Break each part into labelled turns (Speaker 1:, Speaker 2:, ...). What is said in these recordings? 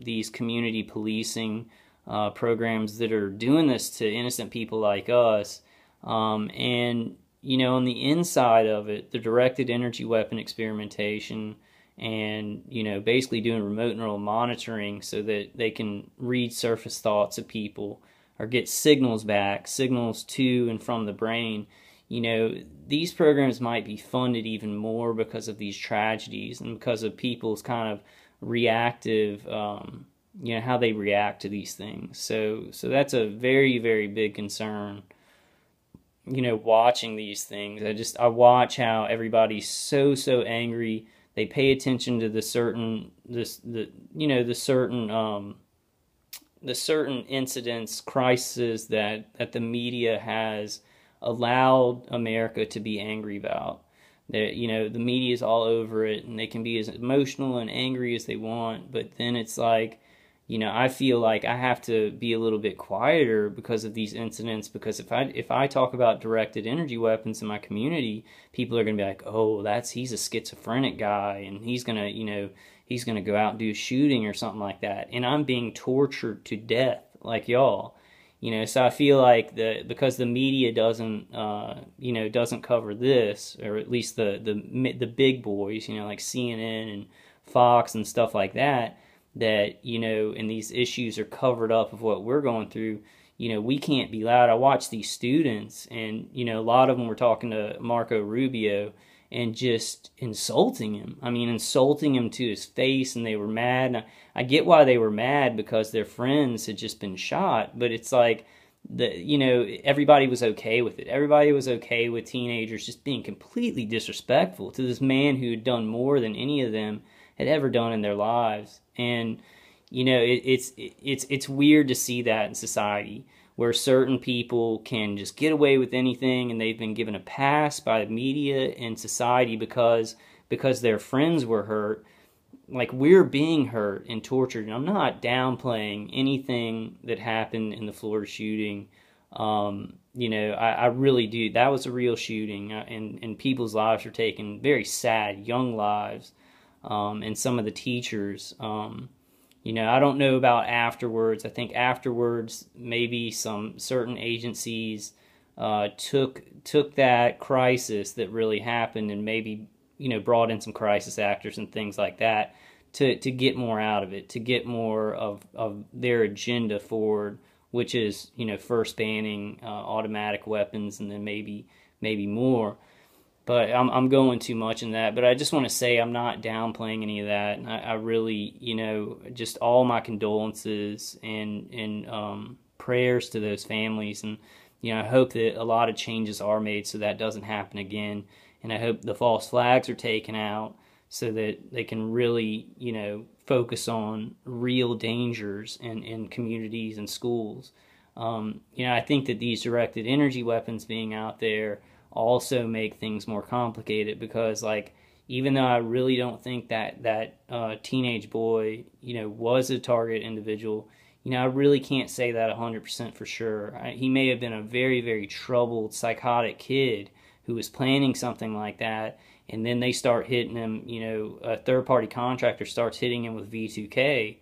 Speaker 1: these community policing programs that are doing this to innocent people like us. And, you know, on the inside of it, the directed energy weapon experimentation and, you know, basically doing remote neural monitoring so that they can read surface thoughts of people or get signals back, signals to and from the brain. You know, these programs might be funded even more because of these tragedies and because of people's kind of reactive, you know, how they react to these things. So that's a very, very big concern. You know, watching these things, I watch how everybody's so angry. They pay attention to the certain the certain incidents, crises that the media has allowed America to be angry about. That, you know, the media is all over it, and they can be as emotional and angry as they want. But then it's like, you know, I feel like I have to be a little bit quieter because of these incidents. Because if I talk about directed energy weapons in my community, people are gonna be like, oh, he's a schizophrenic guy, and he's gonna, you know, he's gonna go out and do a shooting or something like that. And I'm being tortured to death like y'all. You know, so I feel like because the media doesn't, you know, doesn't cover this, or at least the big boys, you know, like CNN and Fox and stuff like that, that, you know, and these issues are covered up of what we're going through. You know, we can't be loud. I watch these students, and, you know, a lot of them were talking to Marco Rubio and just insulting him. I mean, insulting him to his face, and they were mad. And I get why they were mad, because their friends had just been shot, but it's like, you know, everybody was okay with it. Everybody was okay with teenagers just being completely disrespectful to this man who had done more than any of them had ever done in their lives. And, you know, it's weird to see that in society, where certain people can just get away with anything, and they've been given a pass by the media and society because their friends were hurt. Like, we're being hurt and tortured, and I'm not downplaying anything that happened in the Florida shooting. You know, I really do. That was a real shooting, and people's lives were taken, very sad, young lives, and some of the teachers. You know, I don't know about afterwards. I think afterwards, maybe some certain agencies took that crisis that really happened, and maybe, you know, brought in some crisis actors and things like that to get more out of it, to get more of their agenda forward, which is, you know, first banning automatic weapons, and then maybe more. But I'm going too much in that. But I just want to say I'm not downplaying any of that. And I really, you know, just all my condolences and prayers to those families. And, you know, I hope that a lot of changes are made so that doesn't happen again. And I hope the false flags are taken out so that they can really, you know, focus on real dangers in communities and schools. You know, I think that these directed energy weapons being out there also make things more complicated, because, like, even though I really don't think that teenage boy, you know, was a target individual, you know, I really can't say that 100% for sure. He may have been a very, very troubled, psychotic kid who was planning something like that, and then they start hitting him, you know, a third-party contractor starts hitting him with V2K,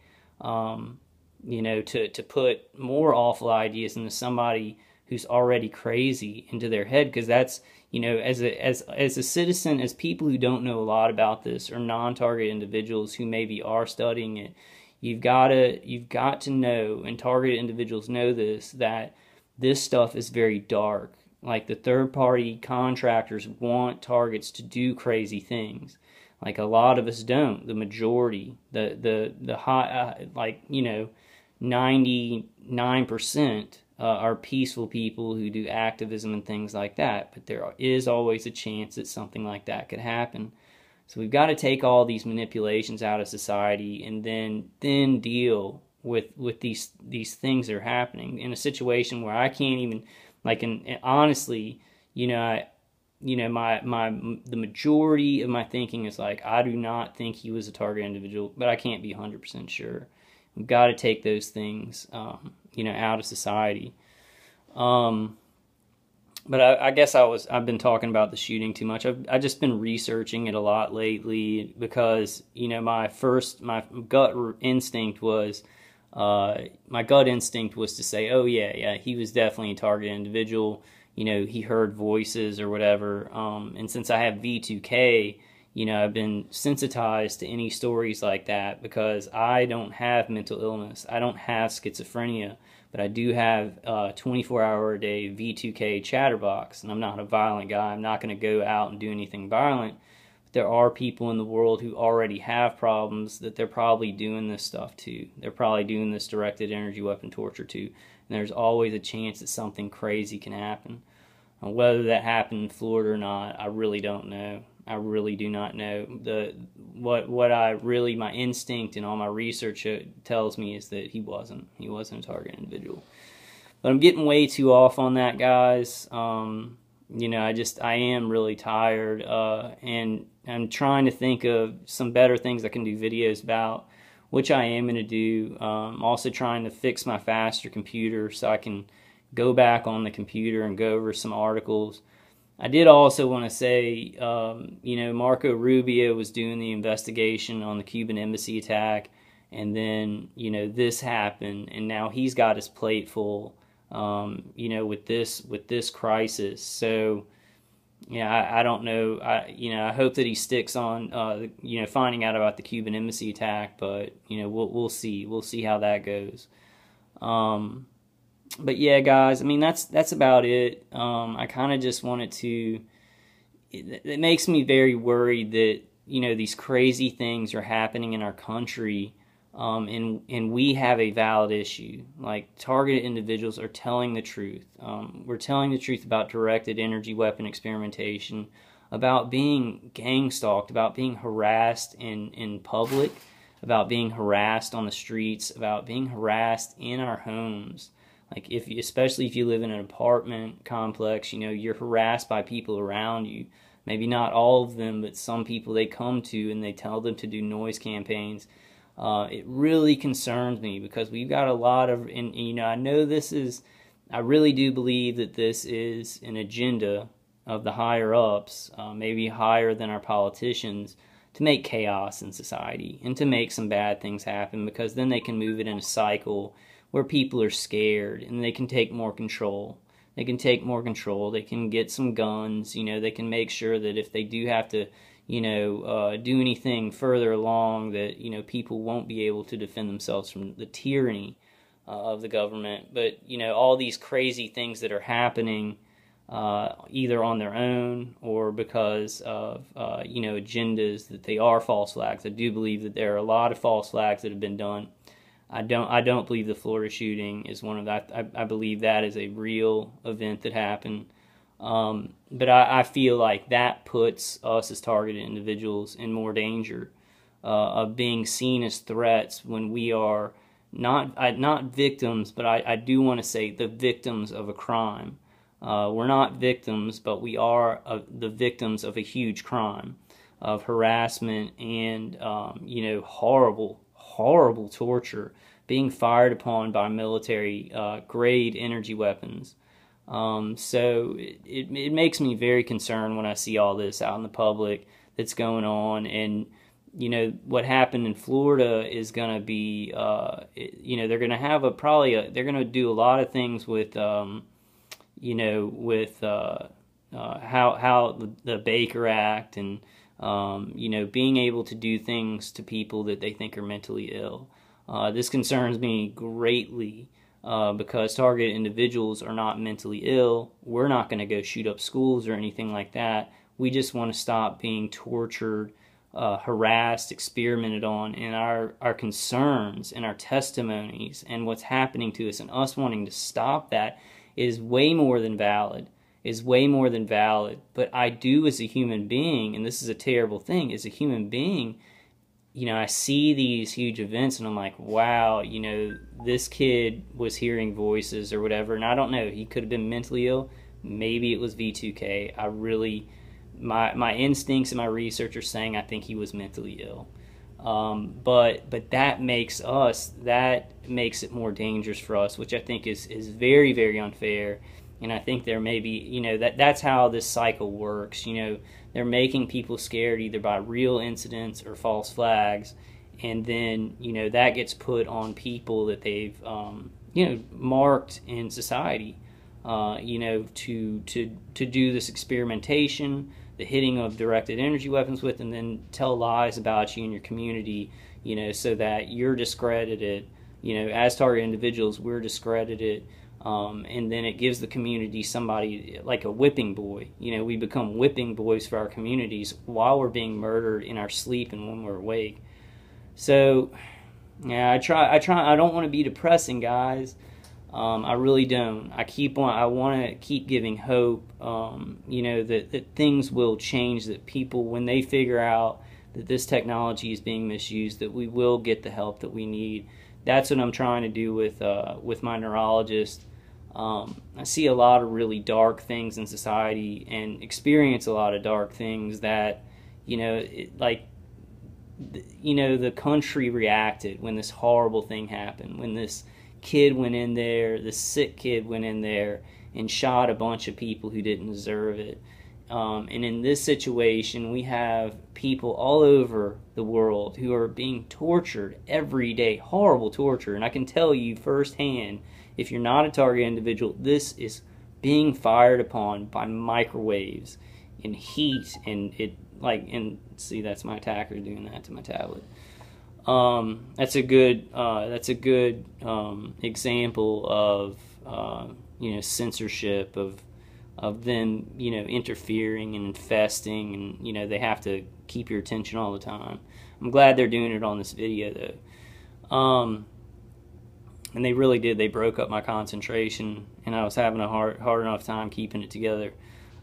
Speaker 1: you know, to put more awful ideas into somebody who's already crazy into their head. Because that's, you know, as a citizen, as people who don't know a lot about this, or non-target individuals who maybe are studying it, you've got to know, and targeted individuals know this, that this stuff is very dark. Like, the third-party contractors want targets to do crazy things. Like, a lot of us don't. The majority, the high, like, you know, 99% are peaceful people who do activism and things like that. But there is always a chance that something like that could happen. So we've got to take all these manipulations out of society, and then deal with these things that are happening in a situation where I can't even, like, and honestly, you know, the majority of my thinking is like, I do not think he was a target individual, but I can't be 100% sure. We've got to take those things, you know, out of society. But I guess I've been talking about the shooting too much. I've just been researching it a lot lately because, you know, my instinct was my gut instinct was to say, oh yeah, he was definitely a targeted individual. You know, he heard voices or whatever. And since I have V2K, you know, I've been sensitized to any stories like that because I don't have mental illness. I don't have schizophrenia, but I do have a 24-hour-a-day V2K chatterbox, and I'm not a violent guy. I'm not going to go out and do anything violent. But there are people in the world who already have problems that they're probably doing this stuff to. They're probably doing this directed energy weapon torture to. And there's always a chance that something crazy can happen. And whether that happened in Florida or not, I really don't know. I really do not know. My instinct and all my research tells me is that he wasn't a target individual. But I'm getting way too off on that, guys. You know, I am really tired, and I'm trying to think of some better things I can do videos about, which I am going to do. I'm also trying to fix my faster computer so I can go back on the computer and go over some articles. I did also want to say, you know, Marco Rubio was doing the investigation on the Cuban embassy attack, and then, you know, this happened, and now he's got his plate full, you know, with this crisis. So, yeah, I don't know. I hope that he sticks on, you know, finding out about the Cuban embassy attack, but, you know, we'll see. We'll see how that goes. But yeah, guys, I mean, that's about it. I kind of just wanted to, it makes me very worried that, you know, these crazy things are happening in our country, and we have a valid issue. Like, targeted individuals are telling the truth. We're telling the truth about directed energy weapon experimentation, about being gang stalked, about being harassed in public, about being harassed on the streets, about being harassed in our homes. Like, especially if you live in an apartment complex, you know, you're harassed by people around you. Maybe not all of them, but some people they come to and they tell them to do noise campaigns. It really concerns me because we've got a lot of, and you know, I really do believe that this is an agenda of the higher ups, maybe higher than our politicians, to make chaos in society and to make some bad things happen, because then they can move it in a cycle where people are scared and they can take more control. They can take more control. They can get some guns. You know, they can make sure that if they do have to, you know, do anything further along, that, you know, people won't be able to defend themselves from the tyranny of the government. But, you know, all these crazy things that are happening, either on their own or because of, you know, agendas, that they are false flags. I do believe that there are a lot of false flags that have been done. I don't believe the Florida shooting is one of that. I believe that is a real event that happened. But I feel like that puts us as targeted individuals in more danger of being seen as threats when we are not victims, but I do want to say the victims of a crime. We're not victims, but we are the victims of a huge crime of harassment and, you know, horrible torture being fired upon by military grade energy weapons. So it makes me very concerned when I see all this out in the public that's going on. And, you know, what happened in Florida is going to be, you know, they're going to have they're going to do a lot of things with, you know, with how the Baker Act and, you know, being able to do things to people that they think are mentally ill. This concerns me greatly because targeted individuals are not mentally ill. We're not going to go shoot up schools or anything like that. We just want to stop being tortured, harassed, experimented on, and our concerns and our testimonies and what's happening to us, and us wanting to stop that is way more than valid. But I do, as a human being, and this is a terrible thing, as a human being, you know, I see these huge events and I'm like, wow, you know, this kid was hearing voices or whatever, and I don't know, he could have been mentally ill. Maybe it was V2K. I really, my instincts and my research are saying I think he was mentally ill. But that makes it more dangerous for us, which I think is very, very unfair. And I think there may be, you know, that's how this cycle works. You know, they're making people scared either by real incidents or false flags, and then, you know, that gets put on people that they've you know, marked in society, you know, to do this experimentation, the hitting of directed energy weapons with, and then tell lies about you and your community, you know, so that you're discredited. You know, as target individuals, we're discredited. And then it gives the community somebody like a whipping boy. You know, we become whipping boys for our communities while we're being murdered in our sleep and when we're awake. So, yeah, I don't want to be depressing, guys. I really don't. I want to keep giving hope, you know, that things will change, that people, when they figure out that this technology is being misused, that we will get the help that we need. That's what I'm trying to do with my neurologist. I see a lot of really dark things in society and experience a lot of dark things that, you know, you know, the country reacted when this horrible thing happened, when this kid went in there, this sick kid went in there and shot a bunch of people who didn't deserve it. And in this situation, we have people all over the world who are being tortured every day, horrible torture. And I can tell you firsthand, if you're not a target individual, this is being fired upon by microwaves and heat, and and see, that's my attacker doing that to my tablet. That's a good example of you know, censorship, of them, you know, interfering and infesting, and, you know, they have to keep your attention all the time. I'm glad they're doing it on this video though. And they really did. They broke up my concentration, and I was having a hard enough time keeping it together.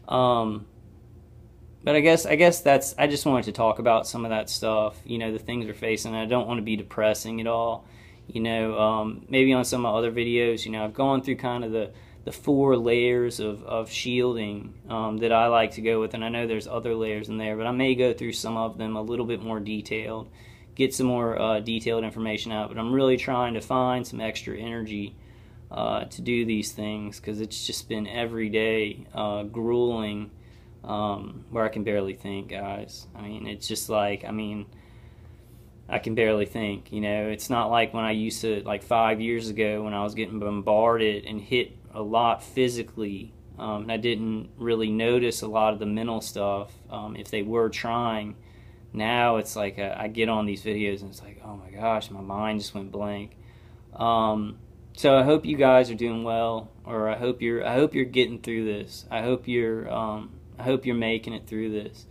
Speaker 1: But I guess that's, I just wanted to talk about some of that stuff, you know, the things we're facing. I don't want to be depressing at all. You know, maybe on some of my other videos, you know, I've gone through kind of the 4 layers of shielding that I like to go with, and I know there's other layers in there, but I may go through some of them a little bit more detailed, get some more detailed information out. But I'm really trying to find some extra energy to do these things, because it's just been every day grueling, where I can barely think, guys. I mean, it's just like, I mean, I can barely think, you know. It's not like when I used to, like 5 years ago, when I was getting bombarded and hit a lot physically, and I didn't really notice a lot of the mental stuff, if they were trying. Now it's like I get on these videos and it's like, oh my gosh, my mind just went blank. So I hope you guys are doing well, or I hope you're getting through this. I hope you're making it through this.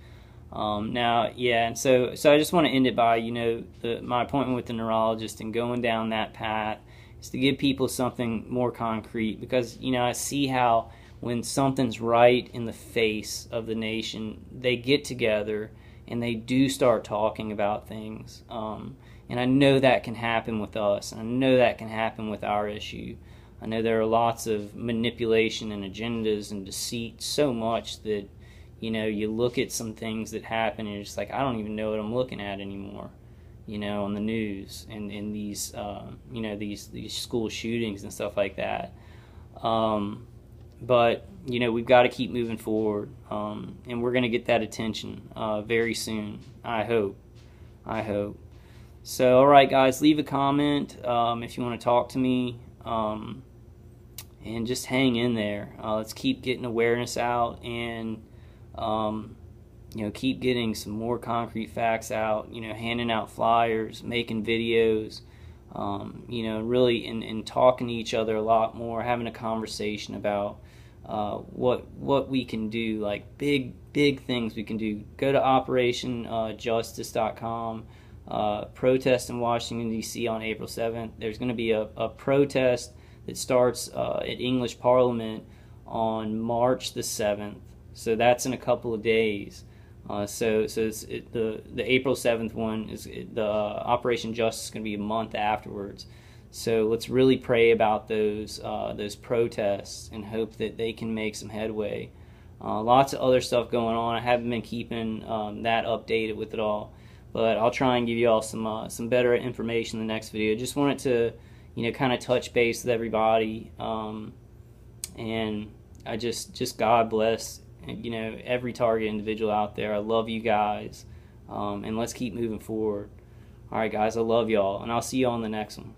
Speaker 1: Now, yeah, and so I just want to end it by, you know, my appointment with the neurologist and going down that path is to give people something more concrete, because, you know, I see how when something's right in the face of the nation, they get together and they do start talking about things. And I know that can happen with us, and I know that can happen with our issue. I know there are lots of manipulation and agendas and deceit, so much that, you know, you look at some things that happen and you're just like, I don't even know what I'm looking at anymore, you know, on the news and in these, you know, these school shootings and stuff like that. But, you know, we've got to keep moving forward, and we're going to get that attention very soon, I hope. So, all right, guys, leave a comment if you want to talk to me, and just hang in there. Let's keep getting awareness out, and you know, keep getting some more concrete facts out, you know, handing out flyers, making videos, you know, really in talking to each other a lot more, having a conversation about what we can do, like big things we can do. Go to operationjustice.com. Protest in Washington, D.C. on April 7th. There's going to be a protest that starts at English Parliament on March the 7th. So that's in a couple of days. So it's the April 7th one is the Operation Justice is going to be a month afterwards. So let's really pray about those protests and hope that they can make some headway. Lots of other stuff going on. I haven't been keeping that updated with it all, but I'll try and give you all some better information in the next video. Just wanted to, you know, kind of touch base with everybody, and I just God bless, every Target individual out there. I love you guys, and let's keep moving forward. All right, guys, I love y'all, and I'll see you on the next one.